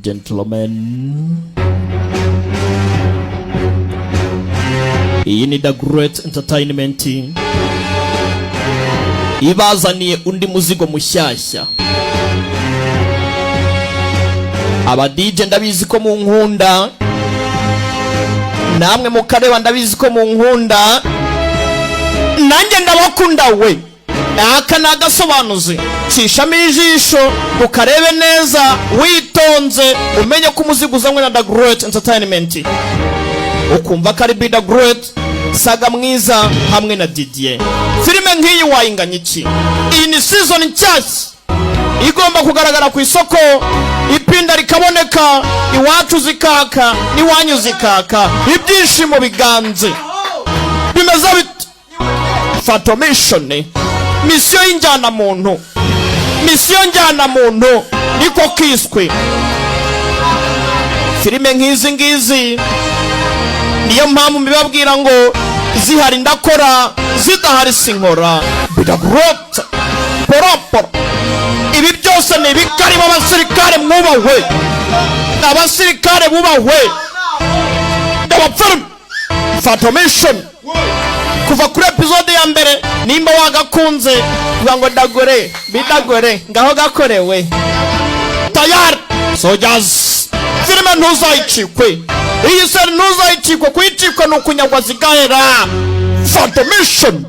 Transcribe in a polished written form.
gentlemen, iyi ni The Great Entertainment ibazaniye undi muzigo mushyashya. Aba DJ ndabizi ko mu nkunda, namwe mukareba ndabizi ko mu nkunda, nanjye ndabakunda we. Aka ni agasobanuzi, cishamo ijisho ukarebe neza witonze, umenye ko umuzigo uzanywe na The Great Entertainment, ukumva ko ari The Great Saga mwiza hamwe na Didier. Filime nk'iyi wayinganya iki? Iyi ni season nshyashya igomba kugaragara ku isoko, ipinda rikaboneka, iwacu zikaka, n'iwanyu zikaka, ibyishimo biganze. Bimeze bite? Fato mission, misiyo y'injyana muntu, misiyo njyana muntu niko kiswe. Filime nk'izi ngizi niyo mpamvu mbibabwira ngo zihari ndakora, zidahari sinkora. The Great Poroporo. Ibi byose ni bikarimo abasirikare mwubahwe, abasirikare bubahwe, abapfumu. Fato mission kuva kuri episode ya mbere, nimba wagakunze vuga ngo dagore bidagore ngaho gakorewe tayari soldiers. Filime ntuzayicikwe, iyi seri ntuzayicikwe, kuyicikwa nukunyagwa zigahera. Fato mission.